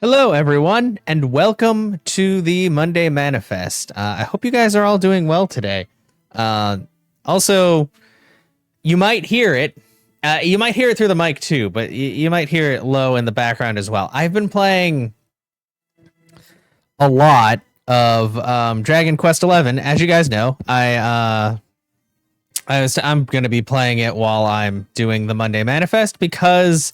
Hello, everyone, and welcome to the Monday Manifest. I hope you guys are all doing well today. Also, you might hear it. You might hear it through the mic too, but you might hear it low in the background as well. I've been playing a lot of Dragon Quest XI. As you guys know, I'm going to be playing it while I'm doing the Monday Manifest because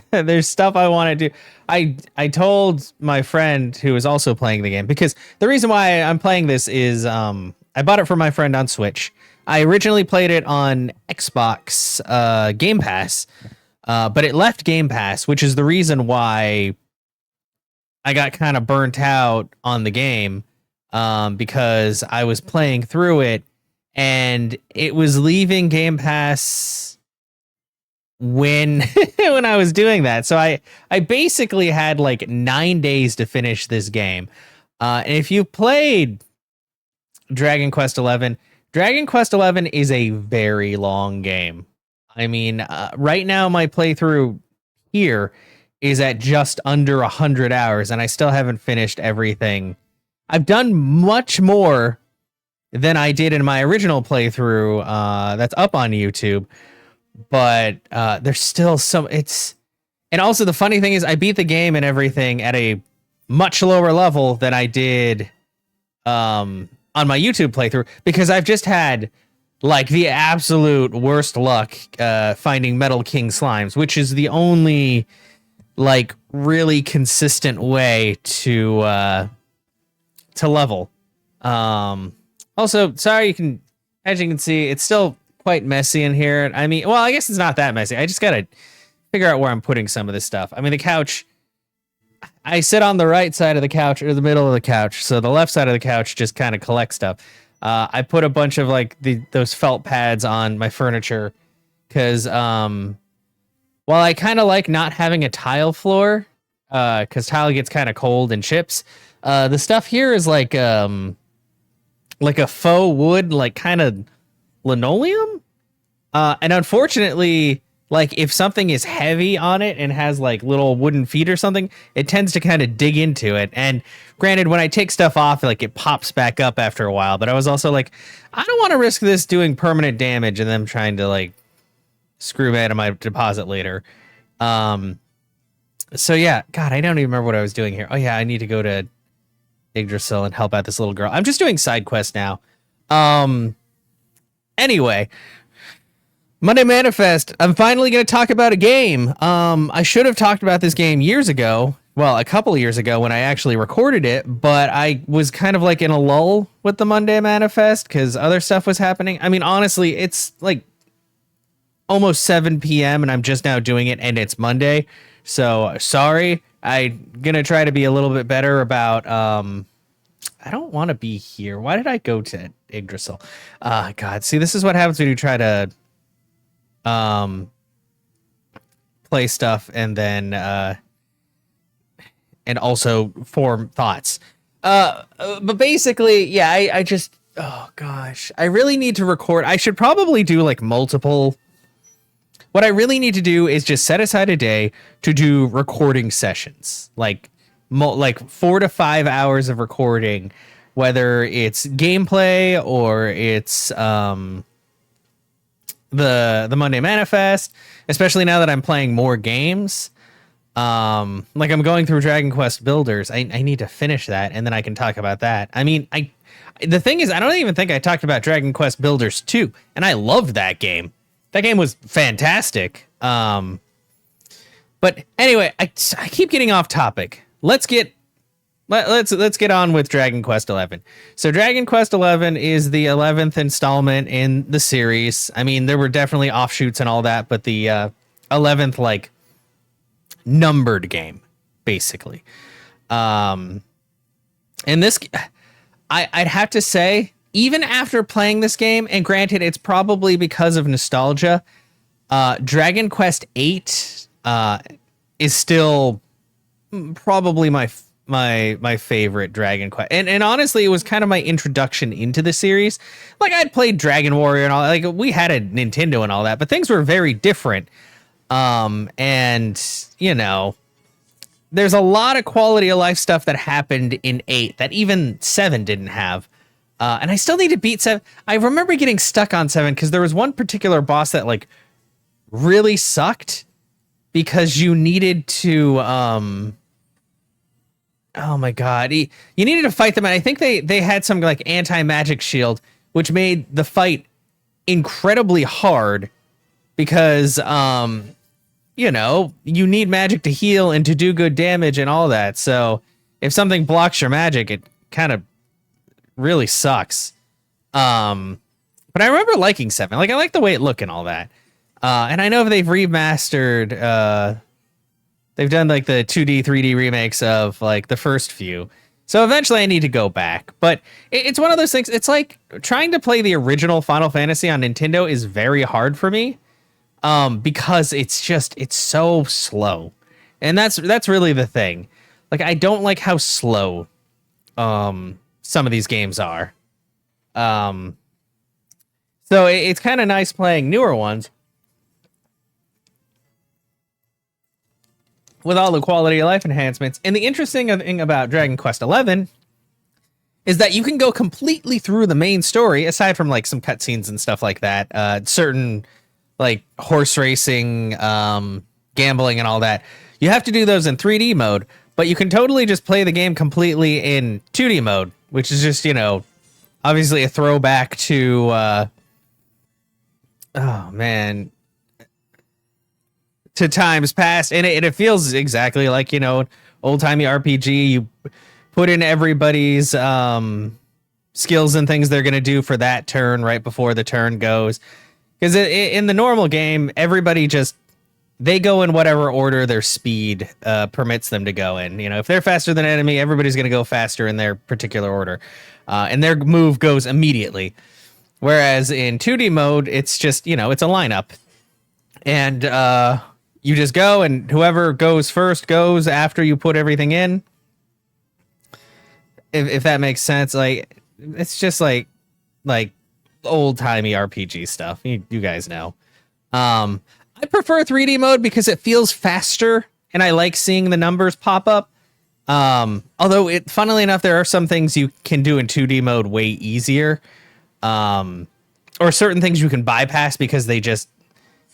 there's stuff I want to do. I told my friend who is also playing the game, because the reason why I'm playing this is I bought it for my friend on Switch. I originally played it on Xbox Game Pass, but it left Game Pass, which is the reason why I got kind of burnt out on the game, because I was playing through it and it was leaving Game Pass when when I was doing that. So I basically had like 9 days to finish this game. And if you played Dragon Quest XI, Dragon Quest XI is a very long game. I mean, right now my playthrough here is at just under 100 hours, and I still haven't finished everything. I've done much more than I did in my original playthrough that's up on YouTube, but there's still some. And also the funny thing is I beat the game and everything at a much lower level than I did on my YouTube playthrough, because I've just had like the absolute worst luck finding Metal King slimes, which is the only like really consistent way to level. Also, sorry, as you can see, it's still quite messy in here. I mean, well, I guess it's not that messy. I just gotta figure out where I'm putting some of this stuff. I mean, the couch, I sit on the right side of the couch or the middle of the couch, so the left side of the couch just kind of collects stuff. I put a bunch of like those felt pads on my furniture because while I kind of like not having a tile floor, because tile gets kind of cold and chips, the stuff here is like a faux wood, like kind of linoleum. And unfortunately, like if something is heavy on it and has like little wooden feet or something, it tends to kind of dig into it. And granted, when I take stuff off, like it pops back up after a while. But I was also like, I don't want to risk this doing permanent damage and them trying to like screw me out of my deposit later. So yeah, God, I don't even remember what I was doing here. Oh yeah, I need to go to Yggdrasil and help out this little girl. I'm just doing side quests now. Anyway, Monday Manifest, I'm finally going to talk about a game. I should have talked about this game years ago. Well, a couple of years ago when I actually recorded it, but I was kind of like in a lull with the Monday Manifest because other stuff was happening. I mean, honestly, it's like almost 7 p.m. and I'm just now doing it, and it's Monday. So sorry. I'm going to try to be a little bit better about... I don't want to be here. Why did I go to Yggdrasil? God, see, this is what happens when you try to play stuff and then and also form thoughts. But basically, yeah, I just, oh gosh, I really need to record. I should probably do like multiple. What I really need to do is just set aside a day to do recording sessions, like 4 to 5 hours of recording, whether it's gameplay or it's the Monday Manifest, especially now that I'm playing more games. Like I'm going through Dragon Quest Builders. I need to finish that and then I can talk about that. I mean, the thing is, I don't even think I talked about Dragon Quest Builders 2, and I loved that game. That game was fantastic. But anyway, I keep getting off topic. Let's get on with Dragon Quest XI. So Dragon Quest XI is the 11th installment in the series. I mean, there were definitely offshoots and all that, but the 11th like numbered game, basically. And this, I'd have to say, even after playing this game, and granted, it's probably because of nostalgia, Dragon Quest VIII is still probably my favorite Dragon Quest, and honestly, it was kind of my introduction into the series. Like I'd played Dragon Warrior and all, like we had a Nintendo and all that, but things were very different. And you know, there's a lot of quality of life stuff that happened in 8 that even 7 didn't have. And I still need to beat 7. I remember getting stuck on 7 because there was one particular boss that like really sucked because you needed to oh my god, you needed to fight them, and I think they had some like anti-magic shield, which made the fight incredibly hard because you know, you need magic to heal and to do good damage and all that. So if something blocks your magic, it kind of really sucks. But I remember liking 7. Like I like the way it looked and all that. And I know they've remastered they've done like the 2D, 3D remakes of like the first few. So eventually I need to go back. But it's one of those things. It's like trying to play the original Final Fantasy on Nintendo is very hard for me. Because it's so slow. And that's really the thing. Like I don't like how slow some of these games are. So it's kind of nice playing newer ones with all the quality of life enhancements. And the interesting thing about Dragon Quest XI is that you can go completely through the main story, aside from like some cutscenes and stuff like that. Certain like horse racing, gambling and all that. You have to do those in 3D mode, but you can totally just play the game completely in 2D mode, which is just, you know, obviously a throwback to, oh man, to times past. And it feels exactly like, you know, old timey RPG. You put in everybody's, skills and things they're going to do for that turn right before the turn goes. Because in the normal game, everybody just, they go in whatever order their speed permits them to go in. You know, if they're faster than an enemy, everybody's going to go faster in their particular order. And their move goes immediately. Whereas in 2D mode, it's just, you know, it's a lineup. And you just go, and whoever goes first goes after you put everything in. If that makes sense. Like, it's just like old-timey RPG stuff. You guys know. I prefer 3D mode because it feels faster, and I like seeing the numbers pop up. Although, funnily enough, there are some things you can do in 2D mode way easier. Or certain things you can bypass because they just,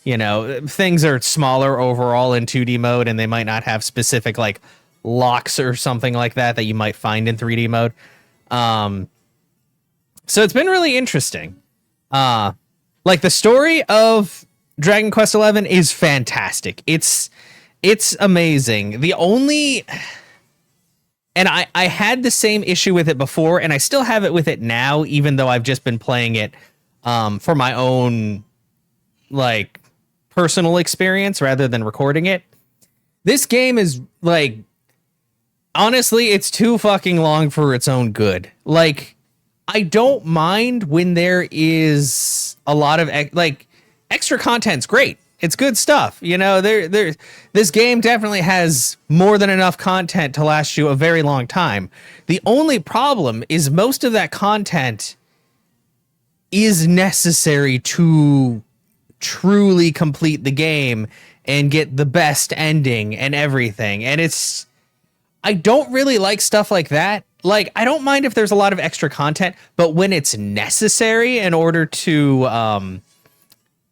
you know, things are smaller overall in 2D mode, and they might not have specific, like, locks or something like that you might find in 3D mode. So it's been really interesting. Like the story of Dragon Quest XI is fantastic. It's amazing. The only, and I had the same issue with it before, and I still have it with it now, even though I've just been playing it for my own like personal experience rather than recording it. This game is like, honestly, it's too fucking long for its own good. Like, I don't mind when there is a lot of like extra content's great. It's good stuff. You know, this game definitely has more than enough content to last you a very long time. The only problem is most of that content is necessary to truly complete the game and get the best ending and everything. And I don't really like stuff like that. Like, I don't mind if there's a lot of extra content, but when it's necessary in order to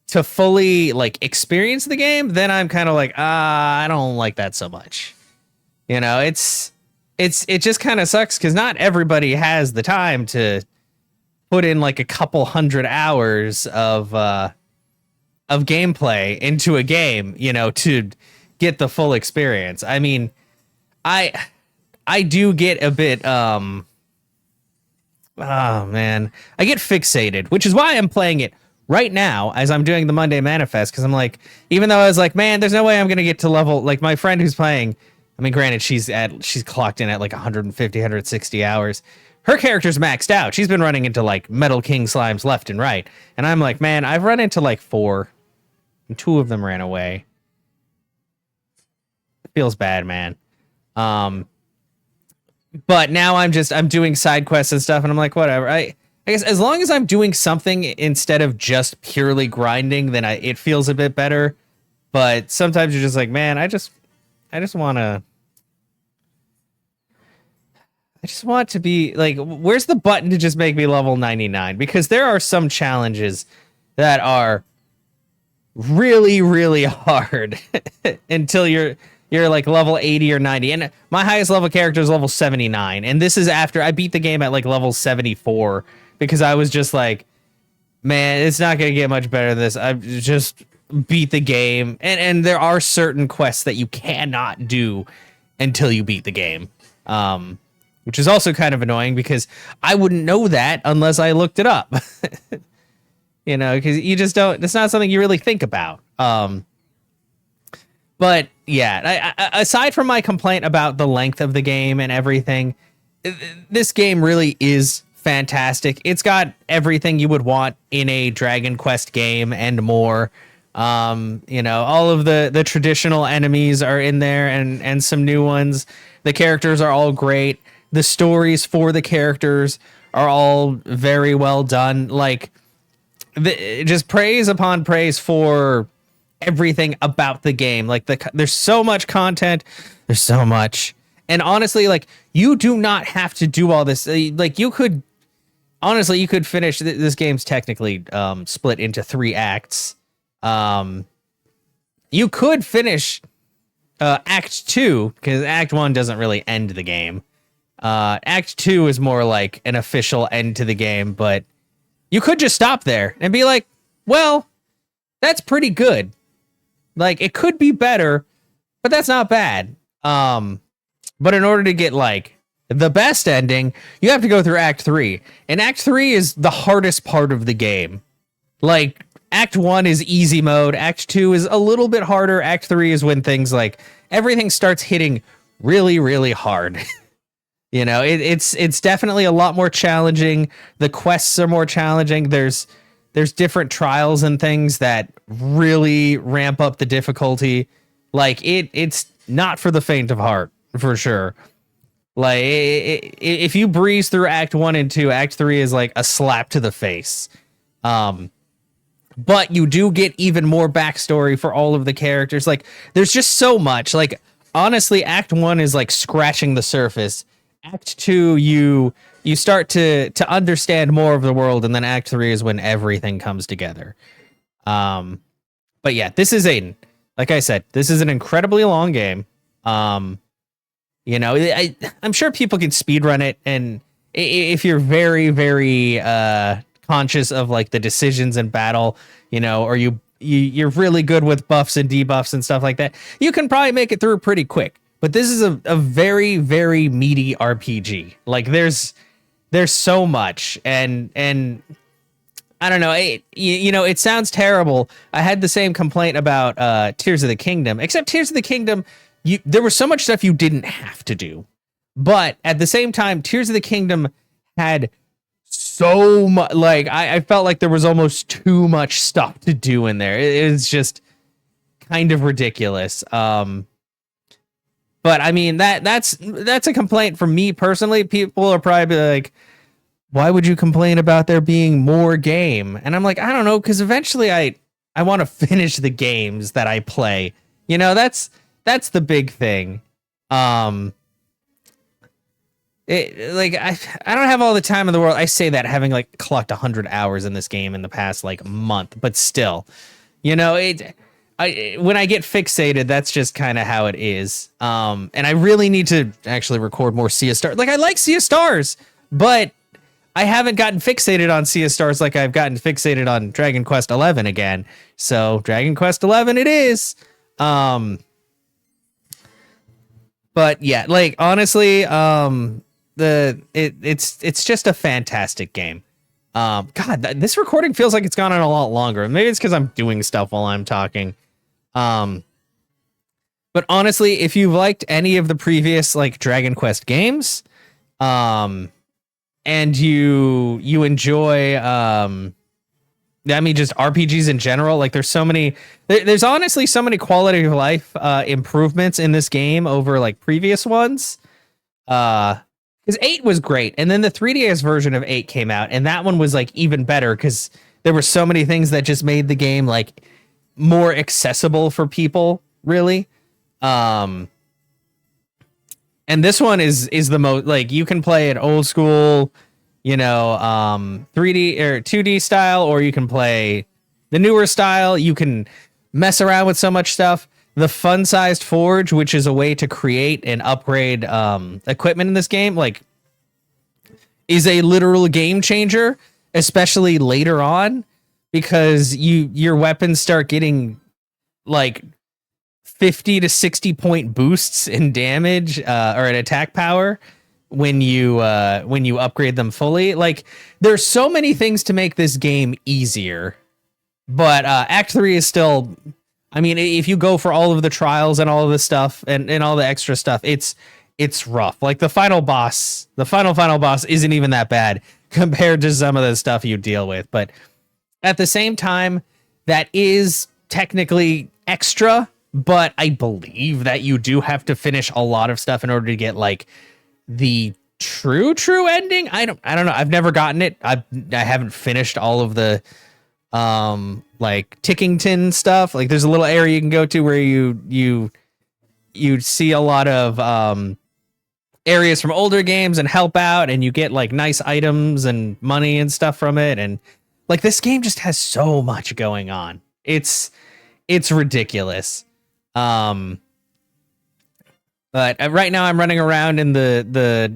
fully like experience the game, then I'm kind of like, I don't like that so much. You know, it just kind of sucks because not everybody has the time to put in like a couple 100 hours of gameplay into a game, you know, to get the full experience. I mean, I do get a bit, oh man, I get fixated, which is why I'm playing it right now as I'm doing the Monday Manifest. Cause I'm like, even though I was like, man, there's no way I'm going to get to level, like my friend who's playing, I mean, granted, she's clocked in at like 150, 160 hours. Her character's maxed out. She's been running into like Metal King slimes left and right. And I'm like, man, I've run into like 4 and 2 of them ran away. It feels bad, man. But now I'm doing side quests and stuff, and I'm like, whatever. I guess as long as I'm doing something instead of just purely grinding, then it feels a bit better. But sometimes you're just like, man, I just want to I just want to be like, where's the button to just make me level 99? Because there are some challenges that are really, really hard until you're like level 80 or 90. And my highest level character is level 79. And this is after I beat the game at like level 74 because I was just like, man, it's not going to get much better than this. I just beat the game. And there are certain quests that you cannot do until you beat the game. Which is also kind of annoying because I wouldn't know that unless I looked it up. You know, because you just don't, it's not something you really think about. But yeah, aside from my complaint about the length of the game and everything, this game really is fantastic. It's got everything you would want in a Dragon Quest game and more. You know, all of the traditional enemies are in there and some new ones. The characters are all great. The stories for the characters are all very well done. Like, just praise upon praise for everything about the game. Like, there's so much content. There's so much. And honestly, like, you do not have to do all this. Like, you could finish this game's technically split into 3 acts. You could finish Act 2 because Act 1 doesn't really end the game. Act 2 is more like an official end to the game, but you could just stop there and be like, well, that's pretty good. Like, it could be better, but that's not bad. But in order to get like the best ending, you have to go through Act 3. And Act 3 is the hardest part of the game. Like, Act 1 is easy mode. Act 2 is a little bit harder. Act 3 is when things like everything starts hitting really, really hard. You know, it's definitely a lot more challenging. The quests are more challenging. There's different trials and things that really ramp up the difficulty. Like, it's not for the faint of heart, for sure. Like, if you breeze through Act 1 and 2, Act 3 is like a slap to the face. But you do get even more backstory for all of the characters. Like, there's just so much. Like, honestly, Act 1 is like scratching the surface. Act 2, you start to understand more of the world, and then Act 3 is when everything comes together. But yeah, this is like I said, this is an incredibly long game. You know, I'm sure people can speedrun it, and if you're very, very conscious of like the decisions in battle, you know, or you're really good with buffs and debuffs and stuff like that, you can probably make it through pretty quick. But this is a very, very meaty RPG. Like, there's so much, and I don't know. You know, it sounds terrible. I had the same complaint about Tears of the Kingdom, except Tears of the Kingdom, there was so much stuff you didn't have to do. But at the same time, Tears of the Kingdom had so much. Like, I felt like there was almost too much stuff to do in there. It was just kind of ridiculous. But I mean, that's a complaint from me personally. People are probably like, why would you complain about there being more game? And I'm like, I don't know, because eventually I want to finish the games that I play. You know, that's the big thing. I don't have all the time in the world. I say that having like clocked 100 hours in this game in the past like month, but still, you know, when I get fixated, that's just kind of how it is. And I really need to actually record more Sea of Stars. Like, I like Sea of Stars, but I haven't gotten fixated on Sea of Stars like I've gotten fixated on Dragon Quest 11 again. So Dragon Quest 11 it is. But yeah, like, honestly, it's just a fantastic game. God, this recording feels like it's gone on a lot longer. Maybe it's because I'm doing stuff while I'm talking. But honestly, if you've liked any of the previous like Dragon Quest games, and you enjoy, I mean, just RPGs in general, like there's honestly so many quality of life improvements in this game over like previous ones. Because 8 was great, and then the 3DS version of 8 came out, and that one was like even better because there were so many things that just made the game like more accessible for people, really. And this one is the most, like, you can play it old school, 3D or 2D style, or you can play the newer style. You can mess around with so much stuff. The fun sized forge, which is a way to create and upgrade equipment in this game, like, is a literal game changer, especially later on, because your weapons start getting like 50 to 60 point boosts in damage or an attack power when you upgrade them fully. Like, there's so many things to make this game easier, but Act 3 is still, I mean, if you go for all of the trials and all of the stuff and all the extra stuff, it's rough. Like, the final boss isn't even that bad compared to some of the stuff you deal with, but at the same time, that is technically extra, but I believe that you do have to finish a lot of stuff in order to get like the true ending. I don't know. I've never gotten it. I haven't finished all of the like Tickington stuff. Like, there's a little area you can go to where you see a lot of areas from older games and help out, and you get like nice items and money and stuff from it. And like, this game just has so much going on. It's ridiculous. But right now I'm running around in the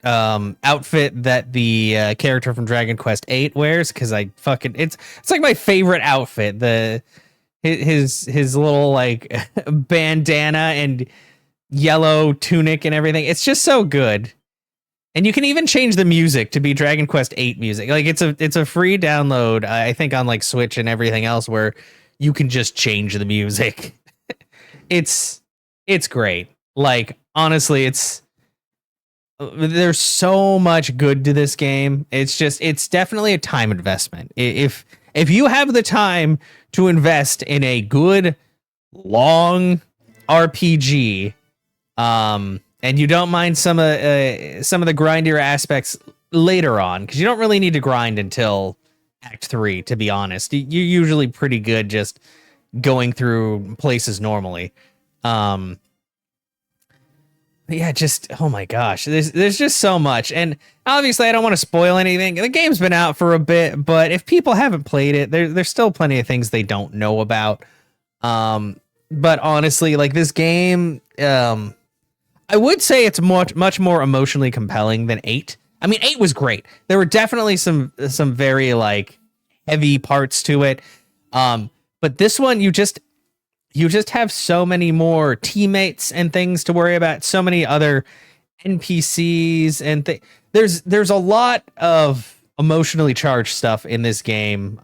outfit that the character from Dragon Quest VIII wears, because I fucking it's like my favorite outfit. His little like bandana and yellow tunic and everything. It's just so good. And you can even change the music to be Dragon Quest VIII music. Like, it's a free download, I think, on like Switch and everything else, where you can just change the music. It's great. Like, honestly, there's so much good to this game. It's definitely a time investment. If you have the time to invest in a good long RPG, and you don't mind some of the grindier aspects later on, because you don't really need to grind until Act 3, to be honest. You're usually pretty good just going through places normally. Yeah, just, oh my gosh, there's just so much. And obviously I don't want to spoil anything. The game's been out for a bit, but if people haven't played it, there's still plenty of things they don't know about. But honestly, like, this game, I would say it's much more emotionally compelling than 8. I mean, 8 was great. There were definitely some very like heavy parts to it. But this one, you just have so many more teammates and things to worry about. So many other NPCs and there's a lot of emotionally charged stuff in this game.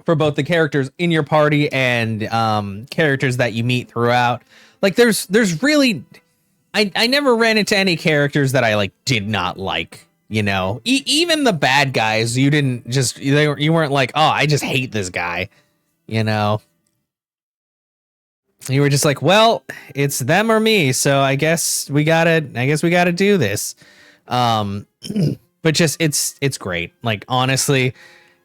For both the characters in your party and characters that you meet throughout. Like, there's really, I never ran into any characters that I like did not like. Even the bad guys, you weren't like, oh, I just hate this guy. You were just like, well, it's them or me, so I guess we gotta do this. But just, it's great. Like, honestly,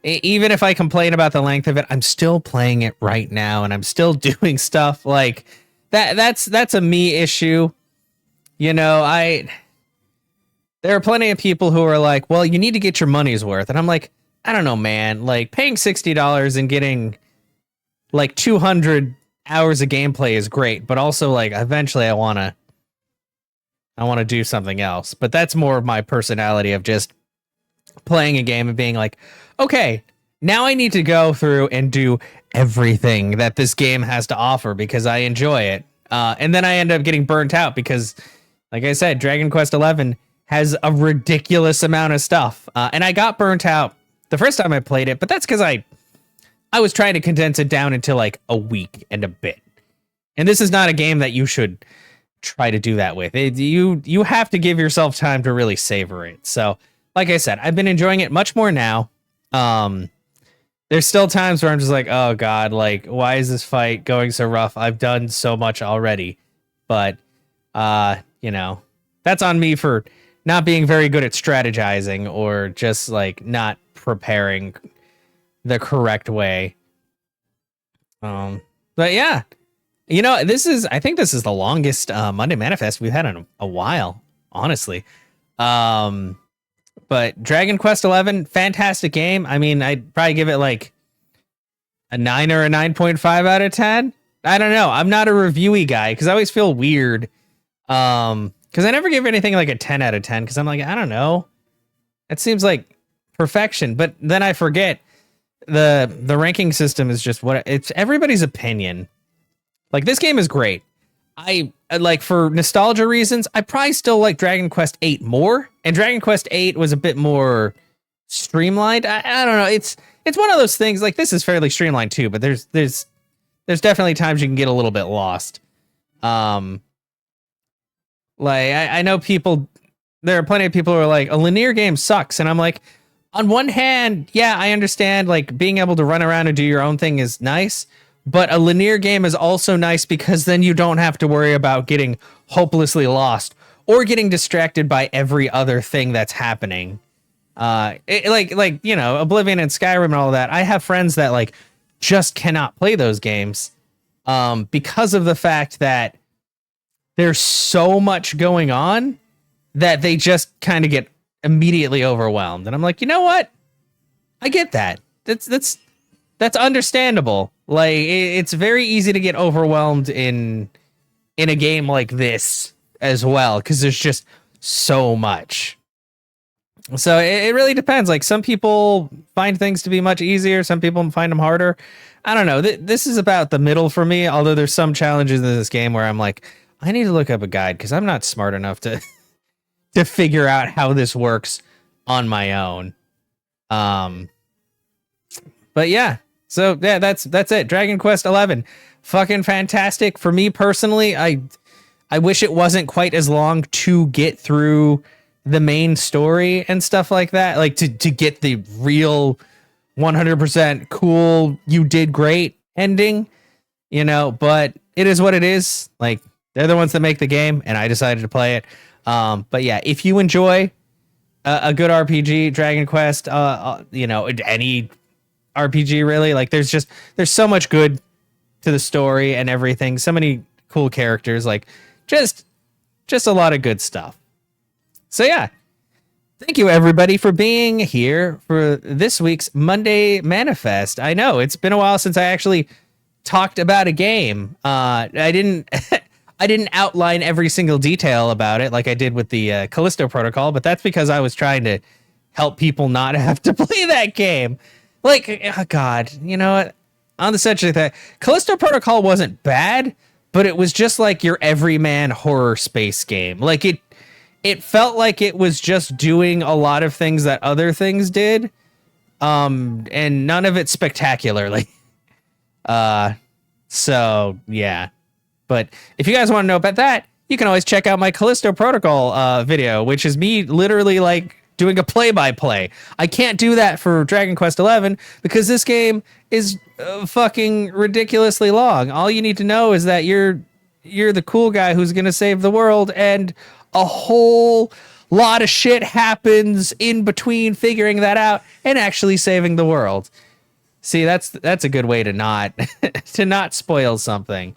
even if I complain about the length of it, I'm still playing it right now, and I'm still doing stuff like that. That's a me issue. There are plenty of people who are like, well, you need to get your money's worth. And I'm like, I don't know, man. Like, paying $60 and getting like 200 hours of gameplay is great, but also, like, eventually I want to do something else. But that's more of my personality of just playing a game and being like, okay, now I need to go through and do everything that this game has to offer because I enjoy it. And then I end up getting burnt out because, like I said, Dragon Quest XI has a ridiculous amount of stuff. And I got burnt out the first time I played it, but that's because I was trying to condense it down into like a week and a bit. And this is not a game that you should try to do that with. You have to give yourself time to really savor it. So, like I said, I've been enjoying it much more now. There's still times where I'm just like, oh God, like, why is this fight going so rough? I've done so much already. But, that's on me for not being very good at strategizing or just like not preparing the correct way. But yeah, I think this is the longest Monday Manifest we've had in a while, honestly. But Dragon Quest 11, fantastic game. I mean, I'd probably give it like a 9 or a 9.5 out of 10. I don't know. I'm not a reviewy guy because I always feel weird. Because I never give anything like a 10 out of 10 because I'm like, I don't know. It seems like perfection, but then I forget the ranking system is just what it's everybody's opinion. Like, this game is great. I like, for nostalgia reasons, I probably still like Dragon Quest 8 more, and Dragon Quest 8 was a bit more streamlined. I don't know. It's one of those things, like, this is fairly streamlined too, but there's definitely times you can get a little bit lost. Like, I know there are plenty of people who are like, a linear game sucks, and I'm like, on one hand, yeah, I understand, like, being able to run around and do your own thing is nice. But a linear game is also nice because then you don't have to worry about getting hopelessly lost or getting distracted by every other thing that's happening. Like Oblivion and Skyrim and all that. I have friends that like just cannot play those games because of the fact that there's so much going on that they just kind of get immediately overwhelmed. And I'm like, you know what? I get that. That's understandable. Like, it's very easy to get overwhelmed in a game like this as well, because there's just so much. So it really depends. Like, some people find things to be much easier. Some people find them harder. I don't know. This is about the middle for me, although there's some challenges in this game where I'm like, I need to look up a guide because I'm not smart enough to to figure out how this works on my own. But yeah. So yeah, that's it. Dragon Quest 11, fucking fantastic. For me personally, I wish it wasn't quite as long to get through the main story and stuff like that. Like, to get the real 100% cool, you did great ending, but it is what it is. Like, they're the ones that make the game, and I decided to play it. But yeah, if you enjoy a good RPG, Dragon Quest, any RPG really, like, there's so much good to the story and everything, so many cool characters, like, just a lot of good stuff. So yeah, thank you everybody for being here for this week's Monday Manifest. I know it's been a while since I actually talked about a game. I didn't I didn't outline every single detail about it like I did with the Callisto Protocol, but that's because I was trying to help people not have to play that game. Like, oh God, you know what? On the subject of that, Callisto Protocol wasn't bad, but it was just like your everyman horror space game. Like, it felt like it was just doing a lot of things that other things did, and none of it spectacularly. So yeah. But if you guys want to know about that, you can always check out my Callisto Protocol video, which is me literally like doing a play-by-play. I can't do that for Dragon Quest 11 because this game is fucking ridiculously long. All you need to know is that you're the cool guy who's going to save the world, and a whole lot of shit happens in between figuring that out and actually saving the world. See, that's a good way to not to not spoil something.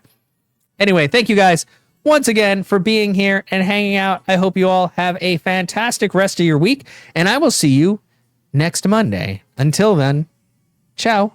Anyway, thank you guys once again for being here and hanging out. I hope you all have a fantastic rest of your week, and I will see you next Monday. Until then, ciao.